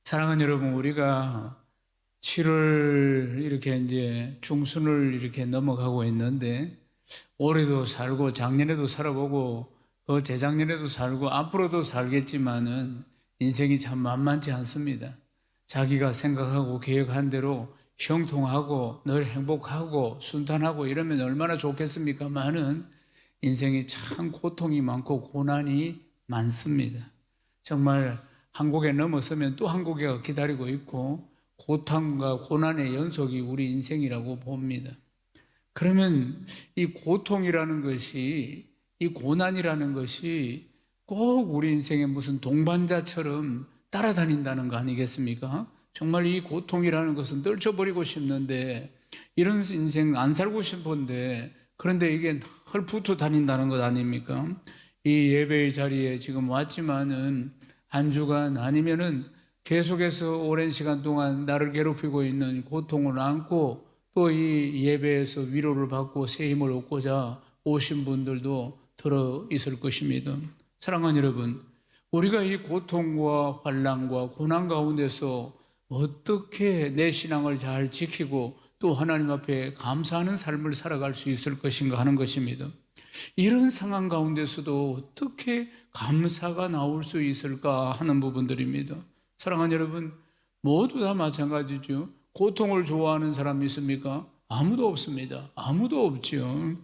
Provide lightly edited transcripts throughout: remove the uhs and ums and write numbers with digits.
사랑하는 여러분, 우리가 7월 이렇게 이제 중순을 이렇게 넘어가고 있는데, 올해도 살고 작년에도 살아보고 재작년에도 살고 앞으로도 살겠지만은 인생이 참 만만치 않습니다. 자기가 생각하고 계획한 대로 형통하고 늘 행복하고 순탄하고 이러면 얼마나 좋겠습니까만은 인생이 참 고통이 많고 고난이 많습니다. 정말 한국에 넘어서면 또 한국에 기다리고 있고 고통과 고난의 연속이 우리 인생이라고 봅니다. 그러면 이 고통이라는 것이, 이 고난이라는 것이 꼭 우리 인생의 무슨 동반자처럼 따라다닌다는 거 아니겠습니까? 정말 이 고통이라는 것은 떨쳐버리고 싶는데, 이런 인생 안 살고 싶은데, 그런데 이게 헐 붙어 다닌다는 것 아닙니까? 이 예배의 자리에 지금 왔지만은 한 주간 아니면은 계속해서 오랜 시간 동안 나를 괴롭히고 있는 고통을 안고 또 이 예배에서 위로를 받고 새 힘을 얻고자 오신 분들도 들어 있을 것입니다. 사랑하는 여러분, 우리가 이 고통과 환난과 고난 가운데서 어떻게 내 신앙을 잘 지키고 또 하나님 앞에 감사하는 삶을 살아갈 수 있을 것인가 하는 것입니다. 이런 상황 가운데서도 어떻게 감사가 나올 수 있을까 하는 부분들입니다. 사랑하는 여러분, 모두 다 마찬가지죠. 고통을 좋아하는 사람이 있습니까? 아무도 없습니다. 아무도 없죠.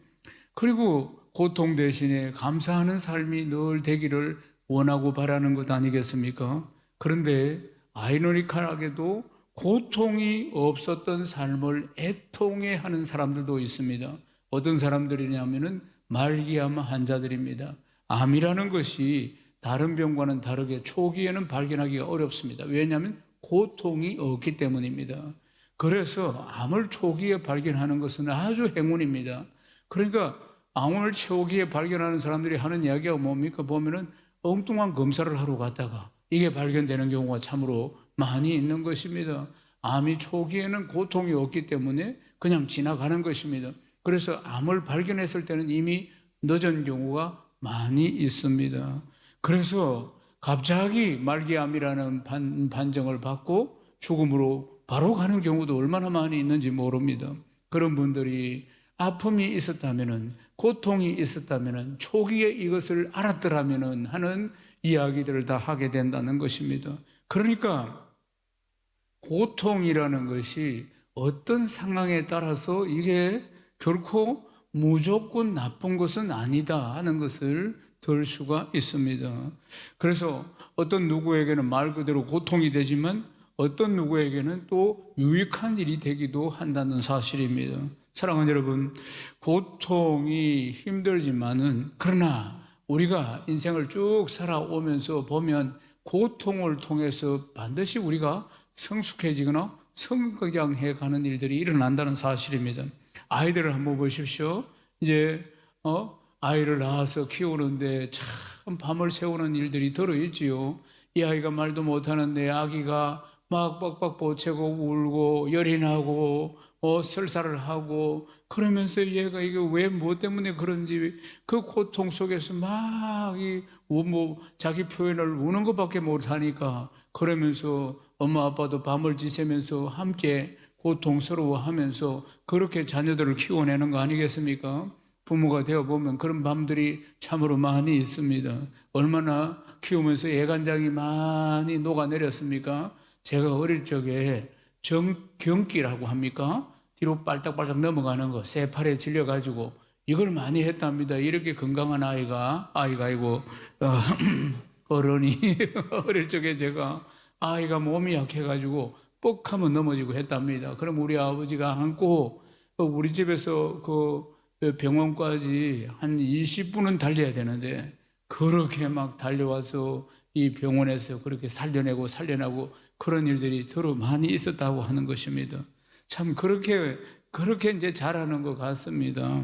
그리고 고통 대신에 감사하는 삶이 늘 되기를 원하고 바라는 것 아니겠습니까? 그런데 아이러니컬하게도 고통이 없었던 삶을 애통해하는 사람들도 있습니다. 어떤 사람들이냐면은 말기암 환자들입니다. 암이라는 것이 다른 병과는 다르게 초기에는 발견하기가 어렵습니다. 왜냐하면 고통이 없기 때문입니다. 그래서 암을 초기에 발견하는 것은 아주 행운입니다. 그러니까 암을 초기에 발견하는 사람들이 하는 이야기가 뭡니까? 보면은 엉뚱한 검사를 하러 갔다가 이게 발견되는 경우가 참으로 많이 있는 것입니다. 암이 초기에는 고통이 없기 때문에 그냥 지나가는 것입니다. 그래서 암을 발견했을 때는 이미 늦은 경우가 많이 있습니다. 그래서 갑자기 말기암이라는 판정을 받고 죽음으로 바로 가는 경우도 얼마나 많이 있는지 모릅니다. 그런 분들이 아픔이 있었다면은, 고통이 있었다면은, 초기에 이것을 알았더라면은 하는 이야기들을 다 하게 된다는 것입니다. 그러니까 고통이라는 것이 어떤 상황에 따라서 이게 결코 무조건 나쁜 것은 아니다 하는 것을 들 수가 있습니다. 그래서 어떤 누구에게는 말 그대로 고통이 되지만 어떤 누구에게는 또 유익한 일이 되기도 한다는 사실입니다. 사랑하는 여러분, 고통이 힘들지만은 그러나 우리가 인생을 쭉 살아오면서 보면 고통을 통해서 반드시 우리가 성숙해지거나 성장해 가는 일들이 일어난다는 사실입니다. 아이들을 한번 보십시오. 이제 아이를 낳아서 키우는데 참 밤을 새우는 일들이 들어있지요. 이 아이가 말도 못하는데 아기가 막 빡빡 보채고 울고 열이 나고 설사를 하고 그러면서 얘가 이게 왜 뭐 때문에 그런지 그 고통 속에서 막 자기 표현을 우는 것밖에 못하니까 그러면서 엄마 아빠도 밤을 지새면서 함께 고통스러워하면서 그렇게 자녀들을 키워내는 거 아니겠습니까? 부모가 되어보면 그런 밤들이 참으로 많이 있습니다. 얼마나 키우면서 애간장이 많이 녹아내렸습니까? 제가 어릴 적에 정경기라고 합니까? 뒤로 빨딱빨딱 넘어가는 거, 새 팔에 질려가지고 이걸 많이 했답니다. 이렇게 건강한 아이가 아니고 어른이 어릴 적에 제가 아이가 몸이 약해가지고 뻑하면 넘어지고 했답니다. 그럼 우리 아버지가 안고 우리 집에서 그 병원까지 한 20분은 달려야 되는데 그렇게 막 달려와서 이 병원에서 그렇게 살려내고 그런 일들이 더러 많이 있었다고 하는 것입니다. 참 그렇게 이제 잘하는 것 같습니다.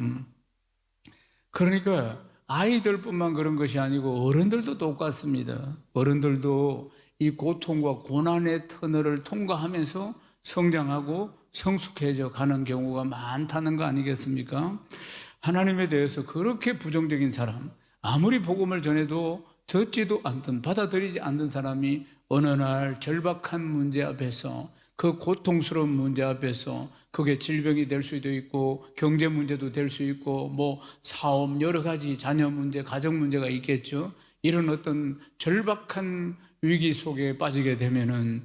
그러니까 아이들뿐만 그런 것이 아니고 어른들도 똑같습니다. 어른들도 이 고통과 고난의 터널을 통과하면서 성장하고 성숙해져 가는 경우가 많다는 거 아니겠습니까? 하나님에 대해서 그렇게 부정적인 사람, 아무리 복음을 전해도 듣지도 않든 받아들이지 않는 사람이 어느 날 절박한 문제 앞에서, 그 고통스러운 문제 앞에서, 그게 질병이 될 수도 있고 경제 문제도 될 수 있고 뭐 사업 여러 가지 자녀 문제, 가정 문제가 있겠죠. 이런 어떤 절박한 위기 속에 빠지게 되면은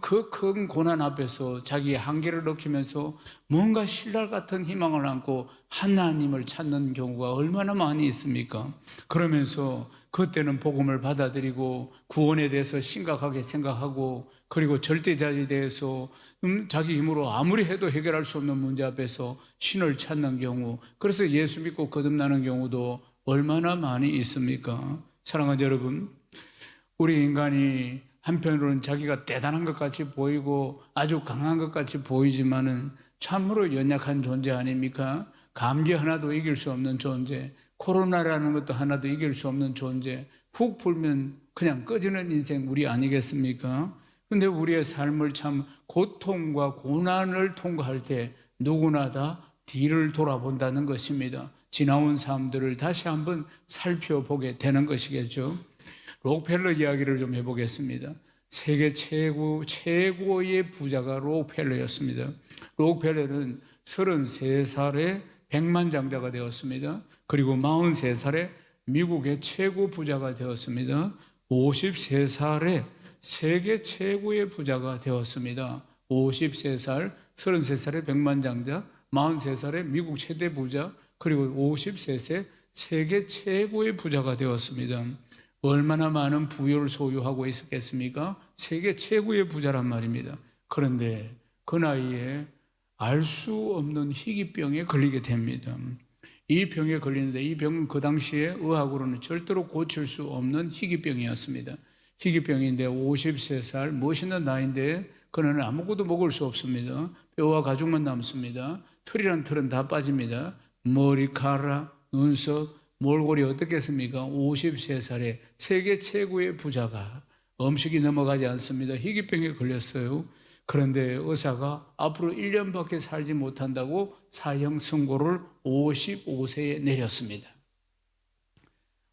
그 큰 고난 앞에서 자기의 한계를 느끼면서 뭔가 신랄 같은 희망을 안고 하나님을 찾는 경우가 얼마나 많이 있습니까? 그러면서 그때는 복음을 받아들이고 구원에 대해서 심각하게 생각하고, 그리고 절대자에 대해서 자기 힘으로 아무리 해도 해결할 수 없는 문제 앞에서 신을 찾는 경우, 그래서 예수 믿고 거듭나는 경우도 얼마나 많이 있습니까? 사랑하는 여러분, 우리 인간이 한편으로는 자기가 대단한 것 같이 보이고 아주 강한 것 같이 보이지만은 참으로 연약한 존재 아닙니까? 감기 하나도 이길 수 없는 존재, 코로나라는 것도 하나도 이길 수 없는 존재, 훅 불면 그냥 꺼지는 인생 우리 아니겠습니까? 근데 우리의 삶을 참 고통과 고난을 통과할 때 누구나 다 뒤를 돌아본다는 것입니다. 지나온 삶들을 다시 한번 살펴보게 되는 것이겠죠. 록펠러 이야기를 좀 해보겠습니다. 세계 최고의 부자가 록펠러였습니다. 록펠러는 33살에 백만장자가 되었습니다. 그리고 43살에 미국의 최고 부자가 되었습니다. 53살에 세계 최고의 부자가 되었습니다. 53살, 33살에 백만장자, 43살에 미국 최대 부자, 그리고 53세 세계 최고의 부자가 되었습니다. 얼마나 많은 부유를 소유하고 있었겠습니까? 세계 최고의 부자란 말입니다. 그런데 그 나이에 알 수 없는 희귀병에 걸리게 됩니다. 이 병에 걸리는데, 이 병은 그 당시에 의학으로는 절대로 고칠 수 없는 희귀병이었습니다. 희귀병인데 53살, 멋있는 나이인데 그는 아무것도 먹을 수 없습니다. 뼈와 가죽만 남습니다. 털이란 털은 다 빠집니다. 머리카락, 눈썹, 몰골이 어떻겠습니까? 53살에 세계 최고의 부자가 음식이 넘어가지 않습니다. 희귀병에 걸렸어요. 그런데 의사가 앞으로 1년밖에 살지 못한다고 사형 선고를 55세에 내렸습니다.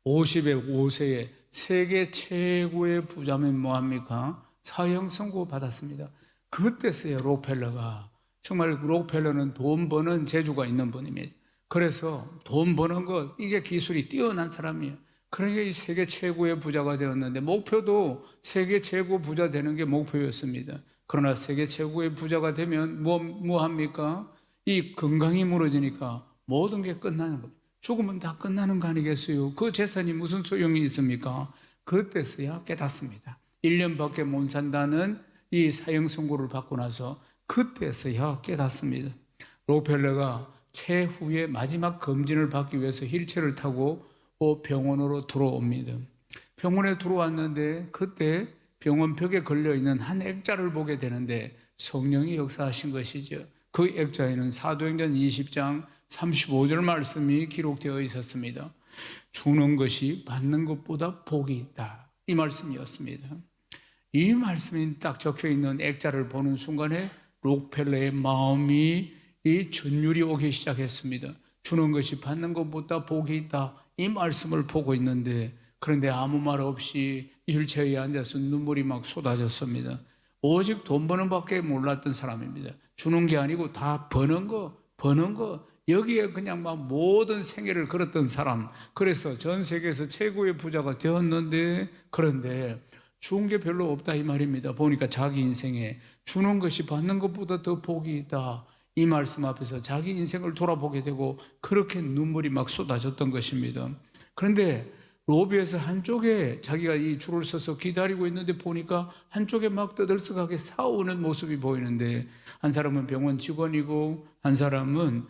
55세에 세계 최고의 부자면 뭐합니까? 사형 선고 받았습니다. 그때서야 록펠러가, 정말 록펠러는 돈 버는 재주가 있는 분입니다. 그래서 돈 버는 것, 이게 기술이 뛰어난 사람이에요. 그러니까 이 세계 최고의 부자가 되었는데, 목표도 세계 최고 부자 되는 게 목표였습니다. 그러나 세계 최고의 부자가 되면 뭐 합니까? 이 건강이 무너지니까 모든 게 끝나는 겁니다. 죽으면 다 끝나는 거 아니겠어요? 그 재산이 무슨 소용이 있습니까? 그때서야 깨닫습니다. 1년밖에 못 산다는 이 사형 선고를 받고 나서 그때서야 깨닫습니다. 록펠러가 최후의 마지막 검진을 받기 위해서 휠체어를 타고 병원으로 들어옵니다. 병원에 들어왔는데 그때 병원 벽에 걸려있는 한 액자를 보게 되는데 성령이 역사하신 것이죠. 그 액자에는 사도행전 20장 35절 말씀이 기록되어 있었습니다. 주는 것이 받는 것보다 복이 있다, 이 말씀이었습니다. 이 말씀이 딱 적혀있는 액자를 보는 순간에 록펠러의 마음이 이 전율이 오기 시작했습니다. 주는 것이 받는 것보다 복이 있다, 이 말씀을 보고 있는데, 그런데 아무 말 없이 휠체어에 앉아서 눈물이 막 쏟아졌습니다. 오직 돈 버는 밖에 몰랐던 사람입니다. 주는 게 아니고 다 버는 거, 여기에 그냥 막 모든 생애를 걸었던 사람. 그래서 전 세계에서 최고의 부자가 되었는데, 그런데 주는 게 별로 없다, 이 말입니다. 보니까 자기 인생에 주는 것이 받는 것보다 더 복이 있다, 이 말씀 앞에서 자기 인생을 돌아보게 되고 그렇게 눈물이 막 쏟아졌던 것입니다. 그런데 로비에서 한쪽에 자기가 이 줄을 서서 기다리고 있는데 보니까 한쪽에 막 떠들썩하게 싸우는 모습이 보이는데, 한 사람은 병원 직원이고 한 사람은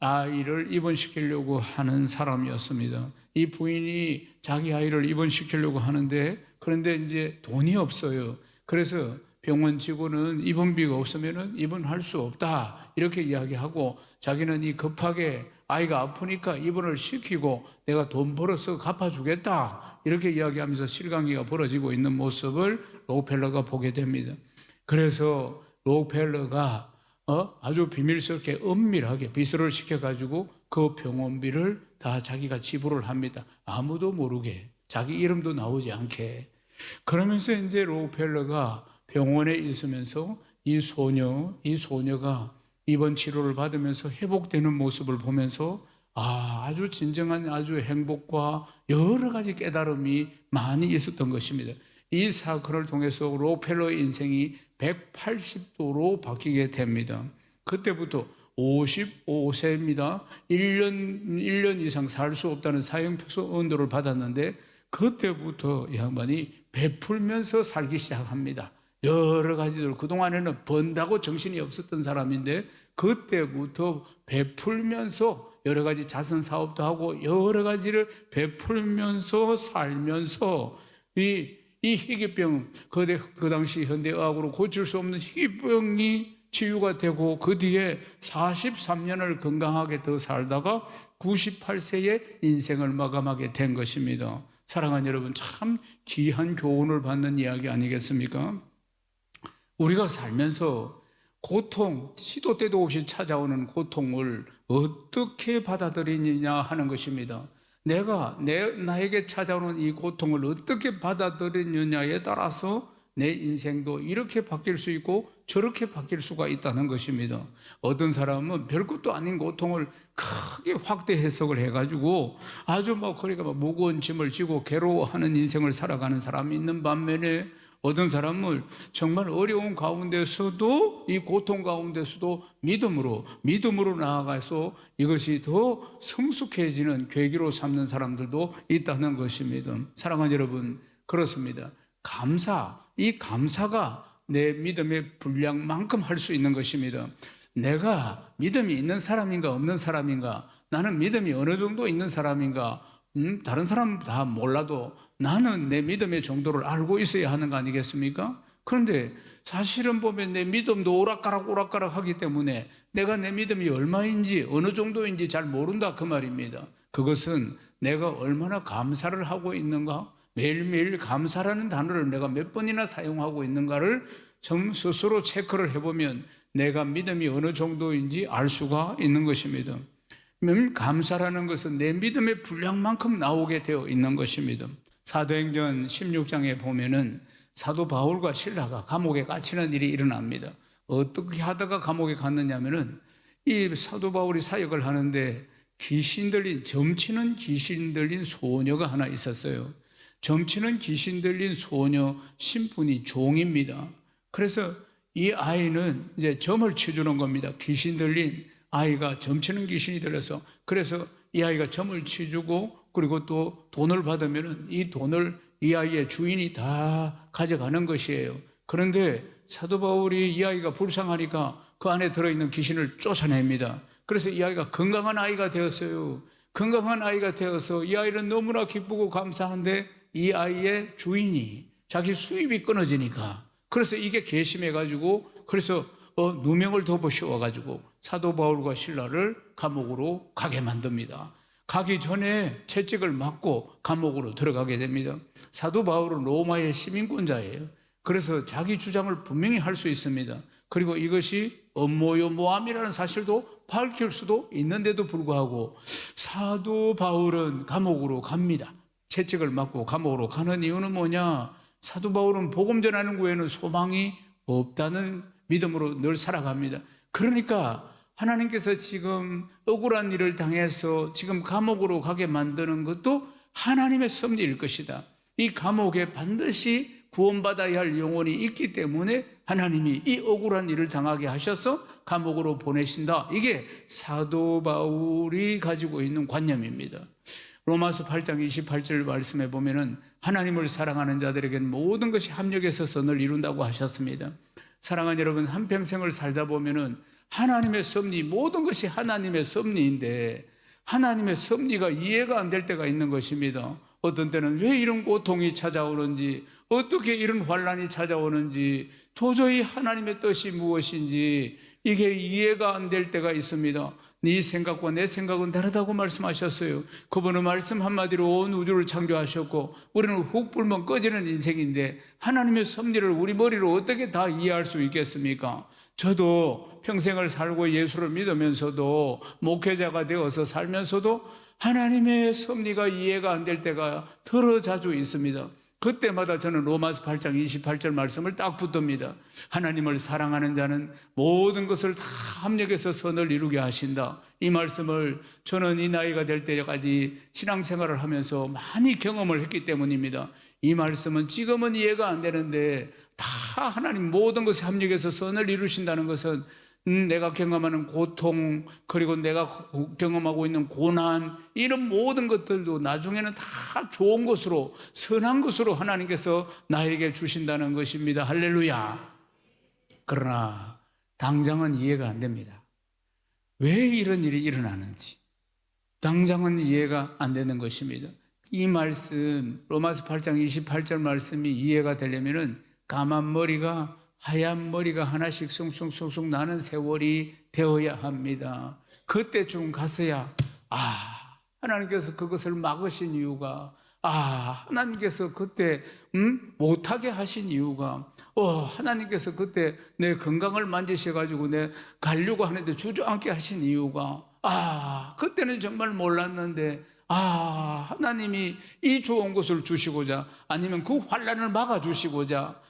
아이를 입원시키려고 하는 사람이었습니다. 이 부인이 자기 아이를 입원시키려고 하는데, 그런데 이제 돈이 없어요. 그래서 병원 직원은 입원비가 없으면 입원할 수 없다, 이렇게 이야기하고, 자기는 이 급하게 아이가 아프니까 입원을 시키고 내가 돈 벌어서 갚아주겠다, 이렇게 이야기하면서 실강이가 벌어지고 있는 모습을 록펠러가 보게 됩니다. 그래서 록펠러가 아주 비밀스럽게 은밀하게 비서를 시켜가지고 그 병원비를 다 자기가 지불을 합니다. 아무도 모르게, 자기 이름도 나오지 않게. 그러면서 이제 록펠러가 병원에 있으면서 이 소녀가 입원 치료를 받으면서 회복되는 모습을 보면서 아주 진정한 아주 행복과 여러 가지 깨달음이 많이 있었던 것입니다. 이 사건을 통해서 록펠러의 인생이 180도로 바뀌게 됩니다. 그때부터 55세입니다. 1년 이상 살 수 없다는 사형표소 언도를 받았는데 그때부터 이 양반이 베풀면서 살기 시작합니다. 여러 가지들 그동안에는 번다고 정신이 없었던 사람인데 그때부터 베풀면서 여러 가지 자선 사업도 하고 여러 가지를 베풀면서 살면서 이 희귀병, 그 당시 현대의학으로 고칠 수 없는 희귀병이 치유가 되고 그 뒤에 43년을 건강하게 더 살다가 98세에 인생을 마감하게 된 것입니다. 사랑하는 여러분, 참 귀한 교훈을 받는 이야기 아니겠습니까? 우리가 살면서 고통, 시도 때도 없이 찾아오는 고통을 어떻게 받아들이느냐 하는 것입니다. 내가 나에게 찾아오는 이 고통을 어떻게 받아들이느냐에 따라서 내 인생도 이렇게 바뀔 수 있고 저렇게 바뀔 수가 있다는 것입니다. 어떤 사람은 별것도 아닌 고통을 크게 확대 해석을 해가지고 아주 그러니까 무거운 짐을 지고 괴로워하는 인생을 살아가는 사람이 있는 반면에 어떤 사람은 정말 어려운 가운데서도 이 고통 가운데서도 믿음으로 나아가서 이것이 더 성숙해지는 계기로 삼는 사람들도 있다는 것입니다. 사랑하는 여러분, 그렇습니다. 이 감사가 내 믿음의 분량만큼 할 수 있는 것입니다. 내가 믿음이 있는 사람인가 없는 사람인가, 나는 믿음이 어느 정도 있는 사람인가, 다른 사람 다 몰라도 나는 내 믿음의 정도를 알고 있어야 하는 거 아니겠습니까? 그런데 사실은 보면 내 믿음도 오락가락 하기 때문에 내가 내 믿음이 얼마인지 어느 정도인지 잘 모른다 그 말입니다. 그것은 내가 얼마나 감사를 하고 있는가, 매일매일 감사라는 단어를 내가 몇 번이나 사용하고 있는가를 스스로 체크를 해보면 내가 믿음이 어느 정도인지 알 수가 있는 것입니다. 감사라는 것은 내 믿음의 분량만큼 나오게 되어 있는 것입니다. 사도행전 16장에 보면은 사도 바울과 실라가 감옥에 갇히는 일이 일어납니다. 어떻게 하다가 감옥에 갔느냐면은 이 사도 바울이 사역을 하는데 점치는 귀신 들린 소녀가 하나 있었어요. 점치는 귀신 들린 소녀 신분이 종입니다. 그래서 이 아이는 이제 점을 치주는 겁니다. 귀신 들린 아이가 점치는 귀신이 들려서 그래서 이 아이가 점을 치주고 그리고 또 돈을 받으면 이 돈을 이 아이의 주인이 다 가져가는 것이에요. 그런데 사도 바울이 이 아이가 불쌍하니까 그 안에 들어있는 귀신을 쫓아냅니다. 그래서 이 아이가 건강한 아이가 되었어요. 건강한 아이가 되어서 이 아이는 너무나 기쁘고 감사한데 이 아이의 주인이 자기 수입이 끊어지니까 그래서 이게 괘씸해가지고 그래서 누명을 덮어 씌워가지고 사도 바울과 실라를 감옥으로 가게 만듭니다. 가기 전에 채찍을 맞고 감옥으로 들어가게 됩니다. 사도 바울은 로마의 시민권자예요. 그래서 자기 주장을 분명히 할 수 있습니다. 그리고 이것이 음모요 모함이라는 사실도 밝힐 수도 있는데도 불구하고 사도 바울은 감옥으로 갑니다. 채찍을 맞고 감옥으로 가는 이유는 뭐냐? 사도 바울은 복음 전하는 후에는 소망이 없다는 믿음으로 늘 살아갑니다. 그러니까 하나님께서 지금 억울한 일을 당해서 지금 감옥으로 가게 만드는 것도 하나님의 섭리일 것이다. 이 감옥에 반드시 구원받아야 할 영혼이 있기 때문에 하나님이 이 억울한 일을 당하게 하셔서 감옥으로 보내신다. 이게 사도 바울이 가지고 있는 관념입니다. 로마서 8장 28절 말씀에 보면은 하나님을 사랑하는 자들에게는 모든 것이 합력해서 선을 이룬다고 하셨습니다. 사랑하는 여러분, 한평생을 살다 보면은 하나님의 섭리, 모든 것이 하나님의 섭리인데 하나님의 섭리가 이해가 안 될 때가 있는 것입니다. 어떤 때는 왜 이런 고통이 찾아오는지, 어떻게 이런 환난이 찾아오는지, 도저히 하나님의 뜻이 무엇인지 이게 이해가 안 될 때가 있습니다. 네 생각과 내 생각은 다르다고 말씀하셨어요. 그분은 말씀 한마디로 온 우주를 창조하셨고 우리는 훅 불면 꺼지는 인생인데 하나님의 섭리를 우리 머리로 어떻게 다 이해할 수 있겠습니까? 저도 평생을 살고 예수를 믿으면서도 목회자가 되어서 살면서도 하나님의 섭리가 이해가 안 될 때가 더러 자주 있습니다. 그때마다 저는 로마서 8장 28절 말씀을 딱 붙듭니다. 하나님을 사랑하는 자는 모든 것을 다 합력해서 선을 이루게 하신다. 이 말씀을 저는 이 나이가 될 때까지 신앙생활을 하면서 많이 경험을 했기 때문입니다. 이 말씀은 지금은 이해가 안 되는데 다 하나님 모든 것에 합력해서 선을 이루신다는 것은 내가 경험하는 고통, 그리고 내가 경험하고 있는 고난, 이런 모든 것들도 나중에는 다 좋은 것으로, 선한 것으로 하나님께서 나에게 주신다는 것입니다. 할렐루야. 그러나 당장은 이해가 안 됩니다. 왜 이런 일이 일어나는지 당장은 이해가 안 되는 것입니다. 이 말씀, 로마서 8장 28절 말씀이 이해가 되려면은 까만 머리가 하얀 머리가 하나씩 숭숭숭숭 나는 세월이 되어야 합니다. 그때쯤 가서야 하나님께서 그것을 막으신 이유가, 하나님께서 그때 못하게 하신 이유가, 하나님께서 그때 내 건강을 만지셔가지고 내 가려고 하는데 주저앉게 하신 이유가, 그때는 정말 몰랐는데 하나님이 이 좋은 것을 주시고자, 아니면 그 환난을 막아주시고자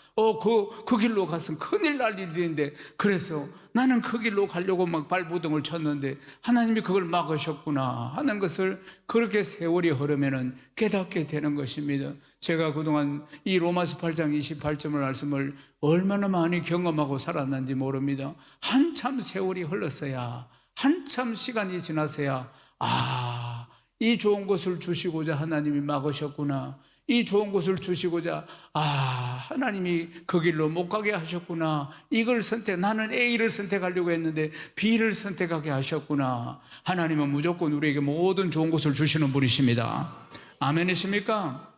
그 길로 갔으면 큰일 날 일인데, 그래서 나는 그 길로 가려고 막 발부둥을 쳤는데 하나님이 그걸 막으셨구나 하는 것을 그렇게 세월이 흐르면은 깨닫게 되는 것입니다. 제가 그동안 이 로마서 8장 28절 말씀을 얼마나 많이 경험하고 살았는지 모릅니다. 한참 세월이 흘렀어야, 한참 시간이 지났어야 이 좋은 것을 주시고자 하나님이 막으셨구나, 이 좋은 것을 주시고자 하나님이 그 길로 못 가게 하셨구나, 이걸 나는 A를 선택하려고 했는데 B를 선택하게 하셨구나. 하나님은 무조건 우리에게 모든 좋은 것을 주시는 분이십니다. 아멘이십니까?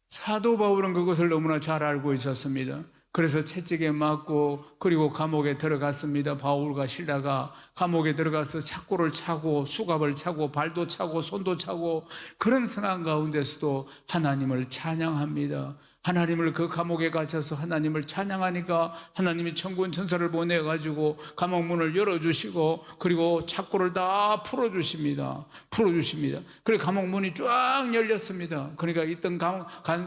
사도 바울은 그것을 너무나 잘 알고 있었습니다. 그래서 채찍에 맞고 그리고 감옥에 들어갔습니다. 바울과 실라가 감옥에 들어가서 착고를 차고 수갑을 차고 발도 차고 손도 차고 그런 상황 가운데서도 하나님을 찬양합니다. 하나님을, 그 감옥에 갇혀서 하나님을 찬양하니까 하나님이 천군 천사를 보내가지고 감옥문을 열어주시고 그리고 착고를 다 풀어주십니다. 그리고 감옥문이 쫙 열렸습니다. 그러니까 있던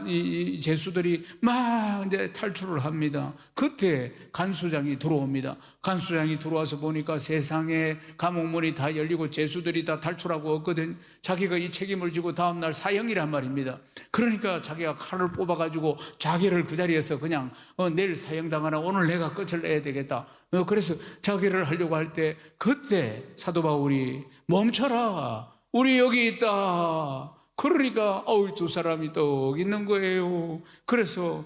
이 죄수들이 막 이제 탈출을 합니다. 그때 간수장이 들어옵니다. 간수장이 들어와서 보니까 세상에 감옥문이 다 열리고 죄수들이 다 탈출하고 없거든. 자기가 이 책임을 지고 다음날 사형이란 말입니다. 그러니까 자기가 칼을 뽑아가지고 자기를 그 자리에서 그냥 내일 사형당하나 오늘 내가 끝을 내야 되겠다. 그래서 자기를 하려고 할 때 그때 사도 바울이 멈춰라, 우리 여기 있다. 그러니까 두 사람이 떡 있는 거예요. 그래서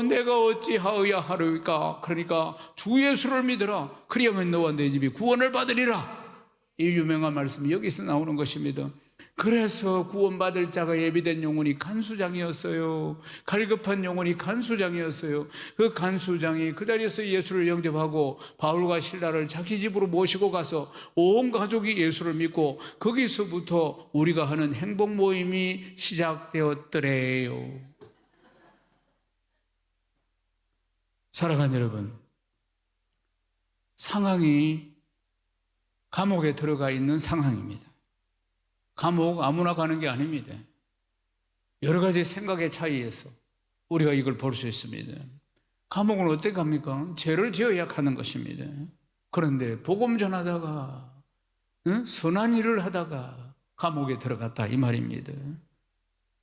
내가 어찌하여야 하리까? 그러니까 주 예수를 믿으라. 그리하면 너와 내 집이 구원을 받으리라. 이 유명한 말씀이 여기서 나오는 것입니다. 그래서 구원받을 자가 예비된 영혼이 간수장이었어요. 갈급한 영혼이 간수장이었어요. 그 간수장이 그 자리에서 예수를 영접하고 바울과 실라를 자기 집으로 모시고 가서 온 가족이 예수를 믿고 거기서부터 우리가 하는 행복 모임이 시작되었더래요. 사랑하는 여러분, 상황이 감옥에 들어가 있는 상황입니다. 감옥 아무나 가는 게 아닙니다. 여러 가지 생각의 차이에서 우리가 이걸 볼 수 있습니다. 감옥은 어떻게 갑니까? 죄를 지어야 가는 것입니다. 그런데 복음 전하다가 선한 일을 하다가 감옥에 들어갔다 이 말입니다.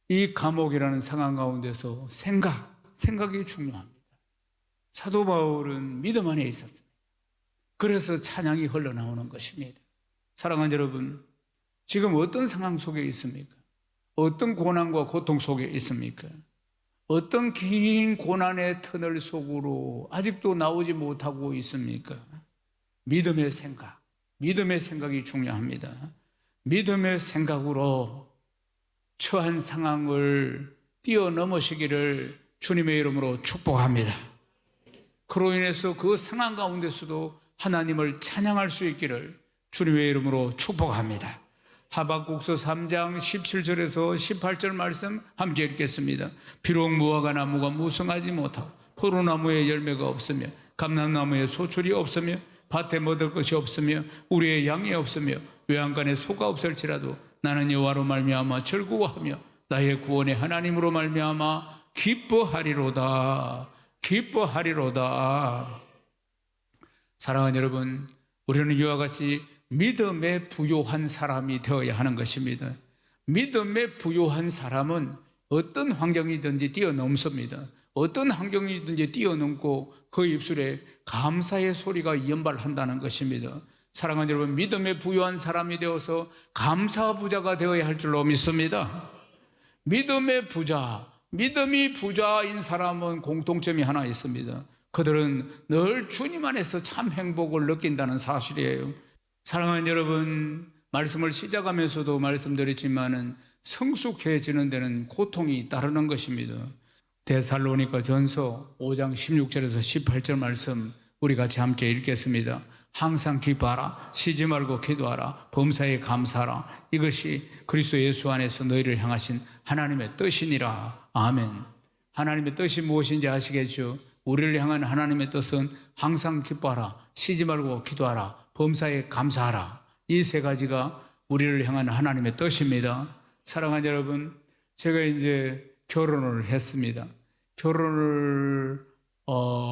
이 감옥이라는 상황 가운데서 생각이 중요합니다. 사도 바울은 믿음 안에 있었습니다. 그래서 찬양이 흘러나오는 것입니다. 사랑하는 여러분, 지금 어떤 상황 속에 있습니까? 어떤 고난과 고통 속에 있습니까? 어떤 긴 고난의 터널 속으로 아직도 나오지 못하고 있습니까? 믿음의 생각이 중요합니다. 믿음의 생각으로 처한 상황을 뛰어넘으시기를 주님의 이름으로 축복합니다. 그로 인해서 그 상황 가운데서도 하나님을 찬양할 수 있기를 주님의 이름으로 축복합니다. 하박국서 3장 17절에서 18절 말씀 함께 읽겠습니다. 비록 무화과 나무가 무성하지 못하고 포도나무에 열매가 없으며 감람나무에 소출이 없으며 밭에 먹을 것이 없으며 우리의 양이 없으며 외양간에 소가 없을지라도 나는 여호와로 말미암아 즐거워하며 나의 구원의 하나님으로 말미암아 기뻐하리로다. 기뻐하리로다. 사랑하는 여러분, 우리는 이와 같이 믿음에 부요한 사람이 되어야 하는 것입니다. 믿음에 부요한 사람은 어떤 환경이든지 뛰어넘습니다. 어떤 환경이든지 뛰어넘고 그 입술에 감사의 소리가 연발한다는 것입니다. 사랑하는 여러분, 믿음에 부요한 사람이 되어서 감사 부자가 되어야 할 줄로 믿습니다. 믿음의 부자, 믿음이 부자인 사람은 공통점이 하나 있습니다. 그들은 늘 주님 안에서 참 행복을 느낀다는 사실이에요. 사랑하는 여러분, 말씀을 시작하면서도 말씀드렸지만은 성숙해지는 데는 고통이 따르는 것입니다. 데살로니가 전서 5장 16절에서 18절 말씀 우리 같이 함께 읽겠습니다. 항상 기뻐하라, 쉬지 말고 기도하라, 범사에 감사하라. 이것이 그리스도 예수 안에서 너희를 향하신 하나님의 뜻이니라. 아멘. 하나님의 뜻이 무엇인지 아시겠죠? 우리를 향한 하나님의 뜻은 항상 기뻐하라, 쉬지 말고 기도하라, 범사에 감사하라. 이 세 가지가 우리를 향한 하나님의 뜻입니다. 사랑하는 여러분, 제가 이제 결혼을 했습니다. 결혼을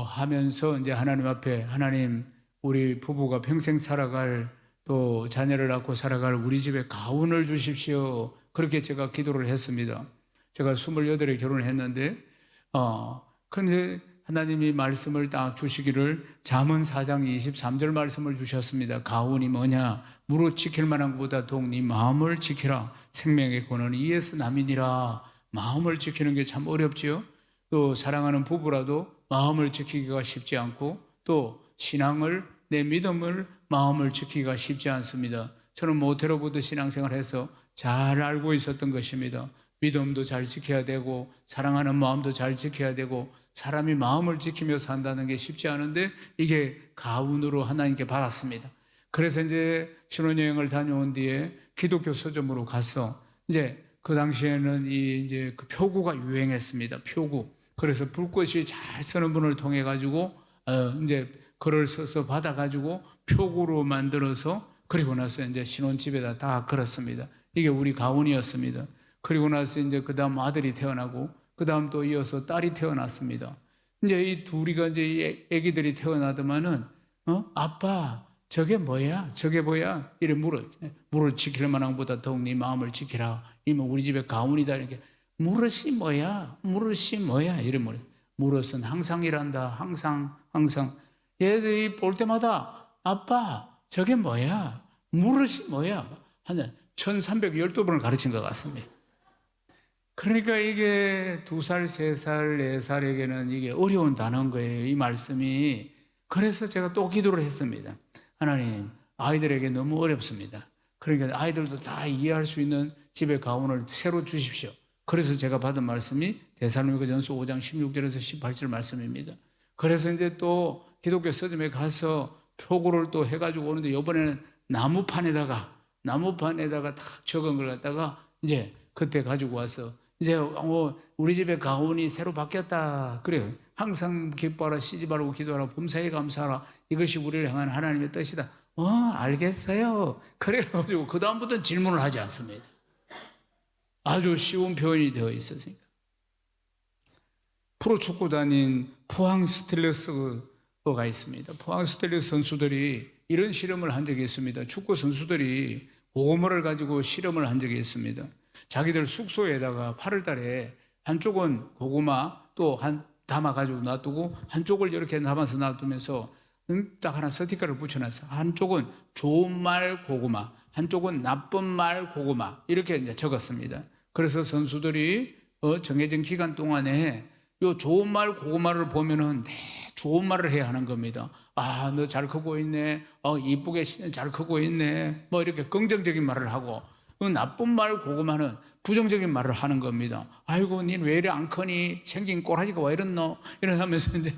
하면서 이제 하나님 앞에, 하나님, 우리 부부가 평생 살아갈, 또 자녀를 낳고 살아갈 우리 집에 가훈을 주십시오. 그렇게 제가 기도를 했습니다. 제가 28에 결혼을 했는데, 근데 하나님이 말씀을 딱 주시기를 잠언 4장 23절 말씀을 주셨습니다. 가훈이 뭐냐? 무릇 지킬 만한 것보다 더욱 네 마음을 지키라. 생명의 근원은 이에서 남이니라. 마음을 지키는 게 참 어렵지요. 또 사랑하는 부부라도 마음을 지키기가 쉽지 않고, 또 신앙을, 내 믿음을, 마음을 지키기가 쉽지 않습니다. 저는 모태로부터 신앙생활을 해서 잘 알고 있었던 것입니다. 믿음도 잘 지켜야 되고, 사랑하는 마음도 잘 지켜야 되고, 사람이 마음을 지키며 산다는 게 쉽지 않은데, 이게 가훈으로 하나님께 받았습니다. 그래서 이제 신혼여행을 다녀온 뒤에 기독교 서점으로 가서, 이제 그 당시에는 이제 그 표구가 유행했습니다. 표구. 그래서 불꽃이 잘 쓰는 분을 통해 가지고 이제 글을 써서 받아 가지고 표구로 만들어서, 그리고 나서 이제 신혼집에다 다 걸었습니다. 이게 우리 가훈이었습니다. 그리고 나서 이제 그 다음 아들이 태어나고, 그 다음 또 이어서 딸이 태어났습니다. 이제 이 둘이가 이제 애기들이 태어나더만은, 아빠, 저게 뭐야? 저게 뭐야? 이래 무릇 지킬 만한 것보다 더욱 네 마음을 지키라. 이면 우리 집에 가훈이다. 이렇게. 무릇이 뭐야? 무릇이 뭐야? 이래 뭐래. 무릇은 항상 일한다. 항상. 얘들이 볼 때마다, 아빠, 저게 뭐야? 무릇이 뭐야? 한 1312번을 가르친 것 같습니다. 그러니까 이게 2살, 3살, 4살에게는 이게 어려운 단어인 거예요. 이 말씀이. 그래서 제가 또 기도를 했습니다. 하나님, 아이들에게 너무 어렵습니다. 그러니까 아이들도 다 이해할 수 있는 집의 가훈을 새로 주십시오. 그래서 제가 받은 말씀이 데살로니가전서 5장 16절에서 18절 말씀입니다. 그래서 이제 또 기독교 서점에 가서 표구를 또 해가지고 오는데, 이번에는 나무판에다가 딱 적은 걸 갖다가 이제 그때 가지고 와서, 이제 우리 집에 가훈이 새로 바뀌었다. 그래요. 항상 기뻐하라, 쉬지 말고 기도하라, 범사에 감사하라. 이것이 우리를 향한 하나님의 뜻이다. 알겠어요. 그래가지고 그 다음부터는 질문을 하지 않습니다. 아주 쉬운 표현이 되어 있었으니까. 프로축구단인 포항 스틸러스가 있습니다. 포항 스틸러스 선수들이 이런 실험을 한 적이 있습니다. 축구 선수들이 고구마를 가지고 실험을 한 적이 있습니다. 자기들 숙소에다가 8월 달에 한쪽은 고구마 또 담아가지고 놔두고, 한쪽을 이렇게 담아서 놔두면서 딱 하나 스티커를 붙여놨어요. 한쪽은 좋은 말 고구마, 한쪽은 나쁜 말 고구마, 이렇게 이제 적었습니다. 그래서 선수들이 정해진 기간 동안에 요 좋은 말 고구마를 보면은 좋은 말을 해야 하는 겁니다. 너 잘 크고 있네. 이쁘게 잘 크고 있네. 뭐 이렇게 긍정적인 말을 하고, 나쁜 말 고구마는 부정적인 말을 하는 겁니다. 아이고, 닌 왜 이래 안 크니? 생긴 꼬라지가 왜 이렇노? 이러면서 이제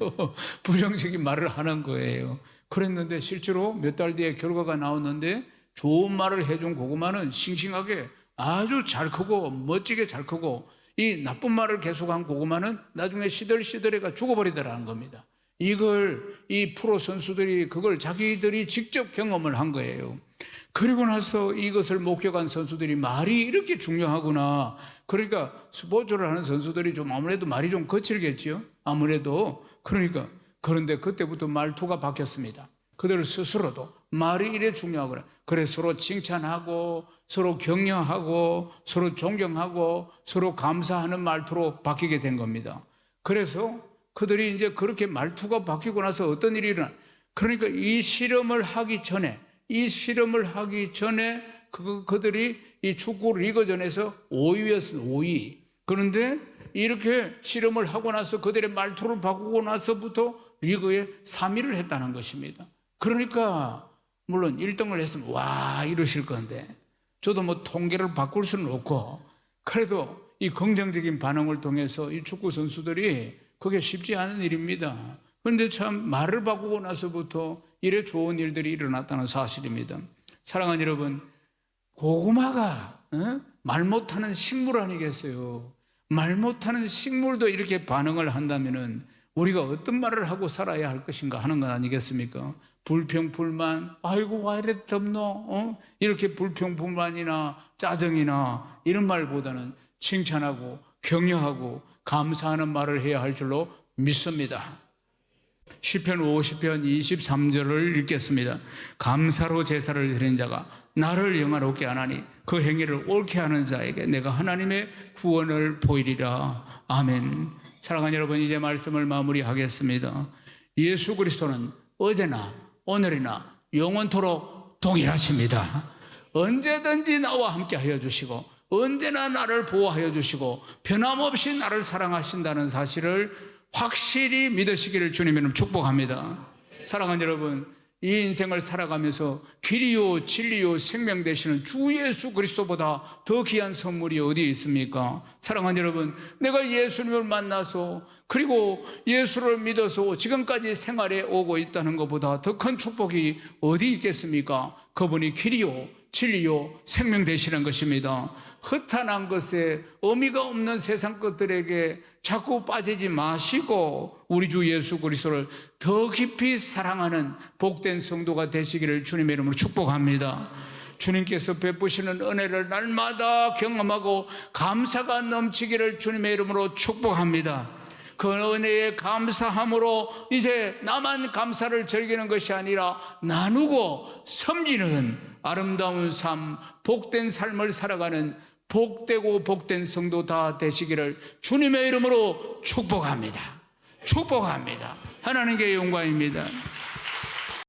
부정적인 말을 하는 거예요. 그랬는데 실제로 몇 달 뒤에 결과가 나왔는데, 좋은 말을 해준 고구마는 싱싱하게 아주 잘 크고 멋지게 잘 크고, 이 나쁜 말을 계속한 고구마는 나중에 시들시들해가 죽어버리더라는 겁니다. 이걸 이 프로 선수들이 그걸 자기들이 직접 경험을 한 거예요. 그리고 나서 이것을 목격한 선수들이 말이 이렇게 중요하구나. 그러니까 스포츠를 하는 선수들이 좀 아무래도 말이 좀 거칠겠지요. 아무래도. 그런데 그때부터 말투가 바뀌었습니다. 그들 스스로도 말이 이래 중요하구나. 그래 서로 칭찬하고 서로 격려하고 서로 존경하고 서로 감사하는 말투로 바뀌게 된 겁니다. 그래서 그들이 이제 그렇게 말투가 바뀌고 나서 어떤 일이 일어나. 그러니까 이 실험을 하기 전에 그들이 이 축구 리그전에서 5위였습니다. 5위. 그런데 이렇게 실험을 하고 나서 그들의 말투를 바꾸고 나서부터 리그에 3위를 했다는 것입니다. 그러니까 물론 1등을 했으면 와 이러실 건데 저도 뭐 통계를 바꿀 수는 없고 그래도 이 긍정적인 반응을 통해서 이 축구 선수들이 그게 쉽지 않은 일입니다. 그런데 참 말을 바꾸고 나서부터 이래 좋은 일들이 일어났다는 사실입니다. 사랑하는 여러분, 고구마가 말 못하는 식물 아니겠어요? 말 못하는 식물도 이렇게 반응을 한다면은 우리가 어떤 말을 하고 살아야 할 것인가 하는 건 아니겠습니까? 불평, 불만, 아이고 왜 이래 덥노? 이렇게 불평, 불만이나 짜증이나 이런 말보다는 칭찬하고 격려하고 감사하는 말을 해야 할 줄로 믿습니다. 시편 50편 23절을 읽겠습니다. 감사로 제사를 드리는 자가 나를 영화롭게 하나니 그 행위를 옳게 하는 자에게 내가 하나님의 구원을 보이리라. 아멘. 사랑하는 여러분, 이제 말씀을 마무리하겠습니다. 예수 그리스도는 어제나 오늘이나 영원토록 동일하십니다. 언제든지 나와 함께 하여 주시고 언제나 나를 보호하여 주시고 변함없이 나를 사랑하신다는 사실을 확실히 믿으시기를 주님으로 축복합니다. 사랑하는 여러분, 이 인생을 살아가면서 길이요 진리요 생명 되시는 주 예수 그리스도보다 더 귀한 선물이 어디에 있습니까? 사랑하는 여러분, 내가 예수님을 만나서 그리고 예수를 믿어서 지금까지 생활에 오고 있다는 것보다 더 큰 축복이 어디 있겠습니까? 그분이 길이요 진리요 생명 되시는 것입니다. 허탄한 것에 의미가 없는 세상 것들에게 자꾸 빠지지 마시고 우리 주 예수 그리스도를 더 깊이 사랑하는 복된 성도가 되시기를 주님의 이름으로 축복합니다. 주님께서 베푸시는 은혜를 날마다 경험하고 감사가 넘치기를 주님의 이름으로 축복합니다. 그 은혜에 감사함으로 이제 나만 감사를 즐기는 것이 아니라 나누고 섬기는 아름다운 삶, 복된 삶을 살아가는 복되고 복된 성도 다 되시기를 주님의 이름으로 축복합니다. 축복합니다. 하나님께 영광입니다.